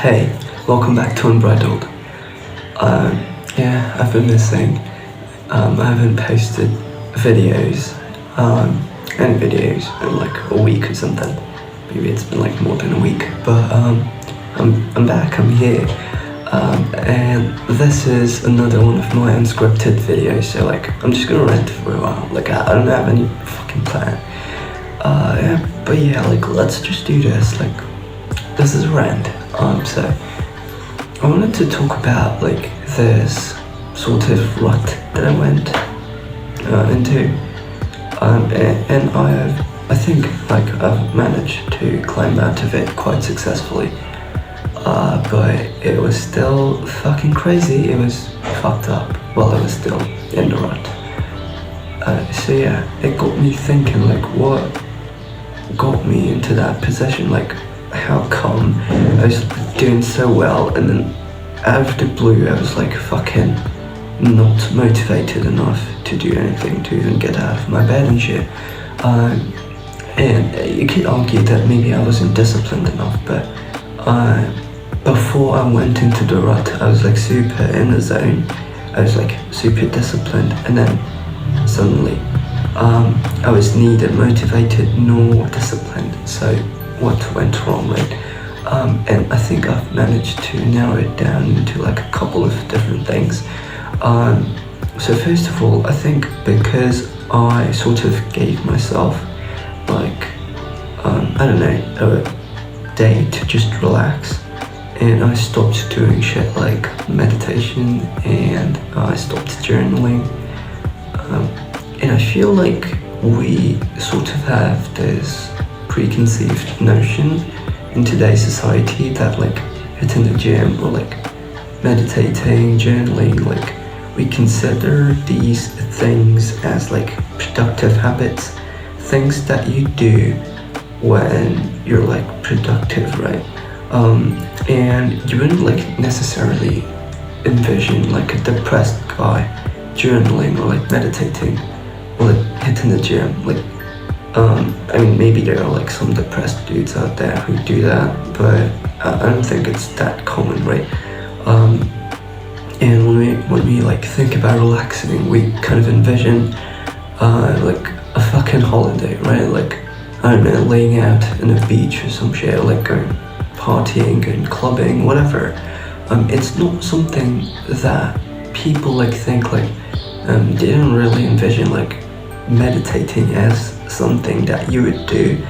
Hey, welcome back to Unbridled. Yeah, I've been missing. I haven't posted videos, any videos in like a week or something. Maybe it's been like more than a week, but I'm back, I'm here. And this is another one of my unscripted videos, so like, I'm just gonna rant for a while. Like, I don't have any fucking plan. Yeah, but yeah, like, let's just do this. Like, this is a rant. So I wanted to talk about like this sort of rut that I went into, and I think like I've managed to climb out of it quite successfully, but it was still fucking crazy. It was fucked up while I was still in the rut. So yeah, it got me thinking, like, what got me into that position? Like, how come I was doing so well and then out of the blue I was like fucking not motivated enough to do anything, to even get out of my bed and shit. And you could argue that maybe I wasn't disciplined enough, but before I went into the rut I was like super in the zone. I was like super disciplined, and then suddenly I was neither motivated nor disciplined. So what went wrong, right? And I think I've managed to narrow it down into like a couple of different things. So first of all, I think because I sort of gave myself like, I don't know, a day to just relax, and I stopped doing shit like meditation, and I stopped journaling, and I feel like we sort of have this preconceived notion in today's society that like hitting the gym or like meditating, journaling, like we consider these things as like productive habits, things that you do when you're like productive, right? And you wouldn't like necessarily envision like a depressed guy journaling or like meditating or like hitting the gym. Like, I mean, maybe there are like some depressed dudes out there who do that, but I don't think it's that common, right? And when we like think about relaxing, we kind of envision like a fucking holiday, right? Like, I don't know, laying out in a beach or some shit, or like going partying and clubbing, whatever. It's not something that people like think like, they didn't really envision like meditating as something that you would do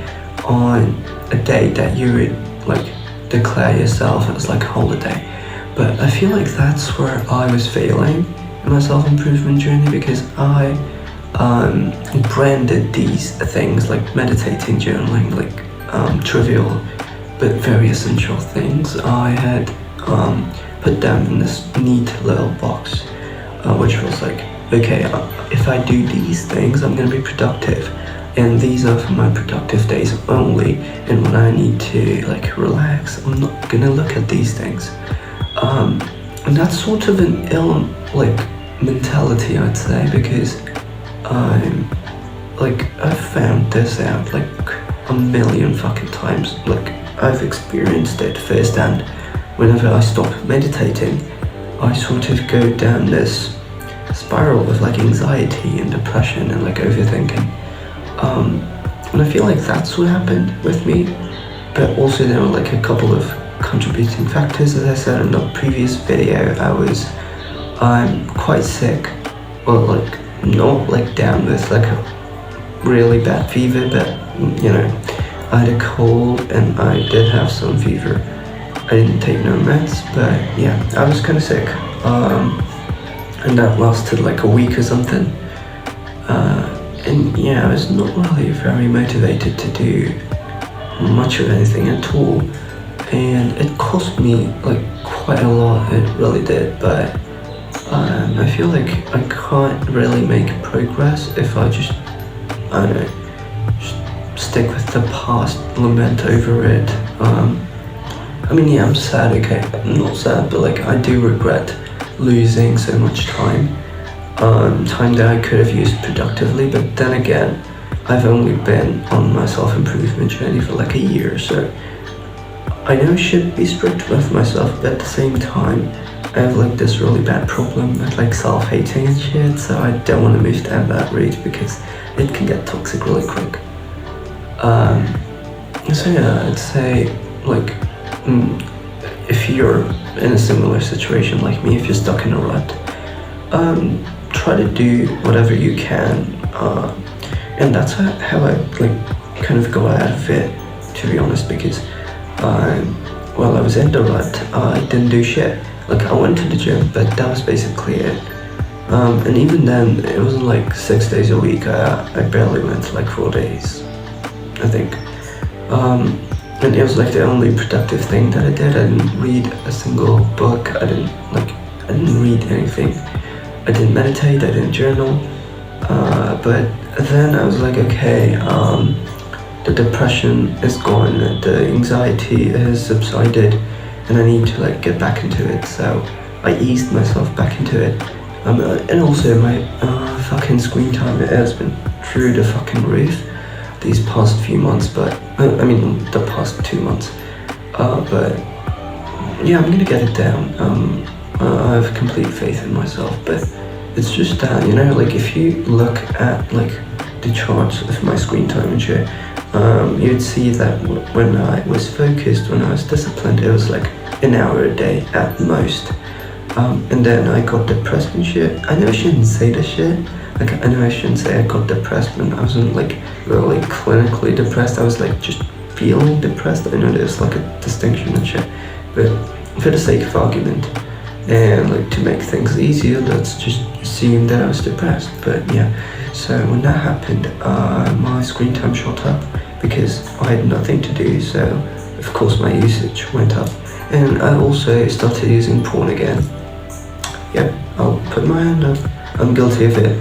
on a day that you would like declare yourself as like a holiday. But I feel like that's where I was failing in my self-improvement journey, because I branded these things like meditating, journaling, like trivial but very essential things. I had put them in this neat little box, which was like, okay, if I do these things, I'm gonna be productive, and these are for my productive days only, and when I need to like relax, I'm not gonna look at these things. And that's sort of an ill like mentality, I'd say, because I've found this out like a million fucking times. Like, I've experienced it firsthand. Whenever I stop meditating, I sort of go down this spiral of like anxiety and depression and like overthinking, and I feel like that's what happened with me. But also there were like a couple of contributing factors. As I said in the previous video, I'm quite sick, well, like not like down with like a really bad fever, but you know, I had a cold and I did have some fever. I didn't take no meds, but yeah, I was kind of sick. And that lasted like a week or something, and yeah, I was not really very motivated to do much of anything at all, and it cost me like quite a lot, it really did. But I feel like I can't really make progress if I just, I don't know, just stick with the past, lament over it. I mean, yeah, I'm sad, okay, I'm not sad, but like I do regret losing so much time that I could have used productively. But then again, I've only been on my self-improvement journey for like a year, so I know I should be strict with myself, but at the same time, I have like this really bad problem with like self-hating and shit, so I don't want to move down that route because it can get toxic really quick. So yeah, I'd say like if you're in a similar situation like me, if you're stuck in a rut, try to do whatever you can, and that's how I like kind of go out of it, to be honest, because while I was in the rut, I didn't do shit. Like I went to the gym, but that was basically it. And even then, it wasn't like 6 days a week. I barely went, like 4 days, I think. And it was like the only productive thing that I did. I didn't read a single book. I didn't read anything. I didn't meditate. I didn't journal. But then I was like, okay, the depression is gone, the anxiety has subsided, and I need to like get back into it. So I eased myself back into it. And also my fucking screen time, it has been through the fucking roof these past few months, but I mean the past 2 months. But yeah, I'm gonna get it down. I have complete faith in myself, but it's just that, you know, like if you look at like the charts of my screen time and shit, you'd see that when I was focused, when I was disciplined, it was like an hour a day at most. And then I got depressed and shit. I know I shouldn't say this shit. Like I know I shouldn't say I got depressed when I wasn't like really clinically depressed. I was like just feeling depressed. I know there's like a distinction and shit, but for the sake of argument and like to make things easier, let's just assume that I was depressed. But yeah, so when that happened, my screen time shot up because I had nothing to do. So of course my usage went up, and I also started using porn again. Yep, I'll put my hand up. I'm guilty of it.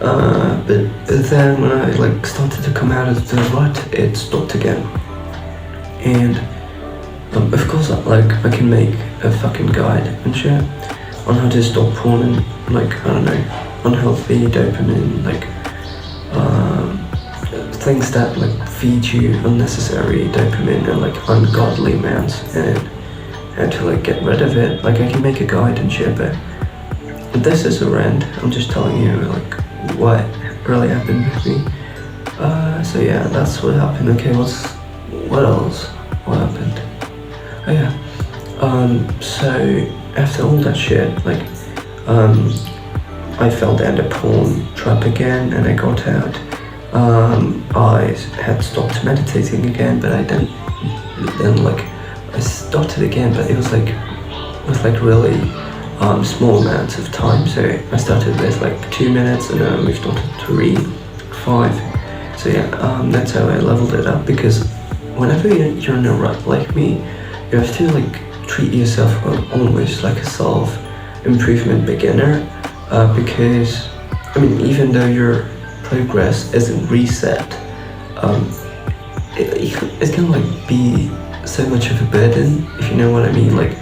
But then when I like started to come out of the rut, it stopped again. And of course, like I can make a fucking guide and shit on how to stop porn and like, I don't know, unhealthy dopamine, like things that like feed you unnecessary dopamine and like ungodly amounts, and how to like get rid of it. Like I can make a guide and shit, but this is a rant. I'm just telling you like what really happened with me. So yeah, that's what happened. Okay, what else? What happened? Oh yeah. So after all that shit, like I fell down the porn trap again, and I got out. I had stopped meditating again, but I didn't. Then like I started again, but it was like with like really small amounts of time. So I started with like 2 minutes, and then I moved on to 3, 5. So yeah, that's how I leveled it up. Because whenever you're in a rut like me, you have to like treat yourself almost like a self-improvement beginner. Because I mean, even though your progress isn't reset, it's gonna like be so much of a burden, if you know what I mean. Like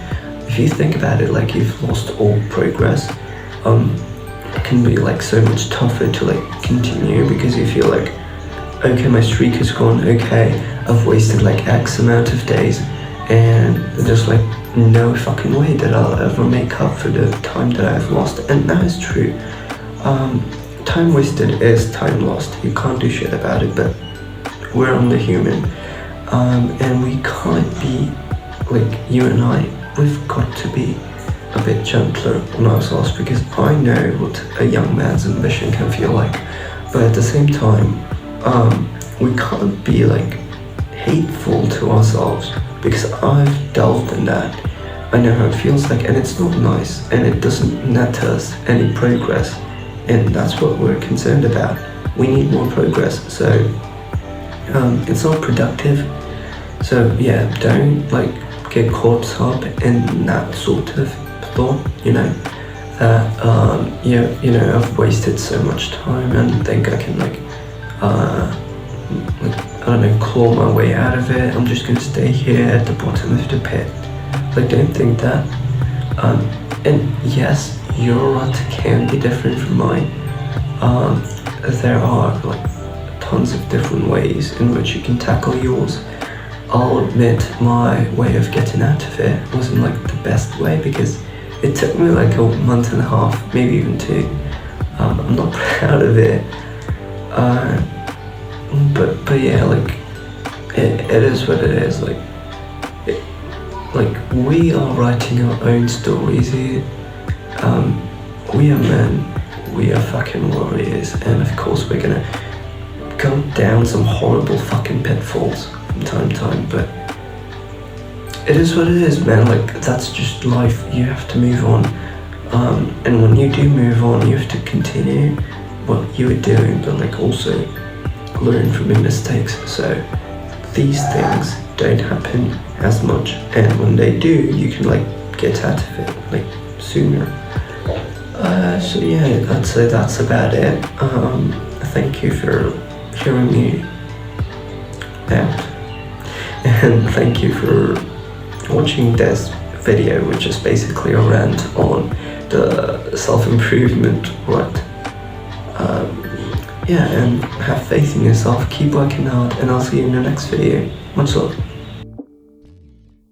if you think about it, like you've lost all progress, it can be like so much tougher to like continue, because you feel like, okay, my streak is gone, okay, I've wasted like X amount of days, and there's like no fucking way that I'll ever make up for the time that I've lost. And that is true. Time wasted is time lost. You can't do shit about it, but we're only human. And we can't be like, you and I, we've got to be a bit gentler on ourselves, because I know what a young man's ambition can feel like. But at the same time, we can't be like hateful to ourselves, because I've delved in that. I know how it feels like, and it's not nice, and it doesn't net us any progress, and that's what we're concerned about. We need more progress, so it's not productive. So yeah, don't like get caught up in that sort of thought, you know, that you know, I've wasted so much time and think I can like I don't know, claw my way out of it. I'm just gonna stay here at the bottom of the pit. Like, don't think that. And yes, your rut can be different from mine. There are like tons of different ways in which you can tackle yours. I'll admit my way of getting out of it wasn't like the best way, because it took me like a month and a half, maybe even 2. I'm not proud of it, but yeah, like it is what it is. Like we are writing our own stories here. We are men, we are fucking warriors, and of course we're gonna go down some horrible fucking pitfalls from time to time, but it is what it is, man. Like, that's just life. You have to move on, and when you do move on, you have to continue what you were doing, but like also learn from your mistakes, so these things don't happen as much, and when they do, you can like get out of it like sooner. So yeah, I'd say that's about it. Thank you for hearing me out, and thank you for watching this video, which is basically a rant on the self-improvement, right? Yeah, and have faith in yourself, keep working hard, and I'll see you in the next video. Much love.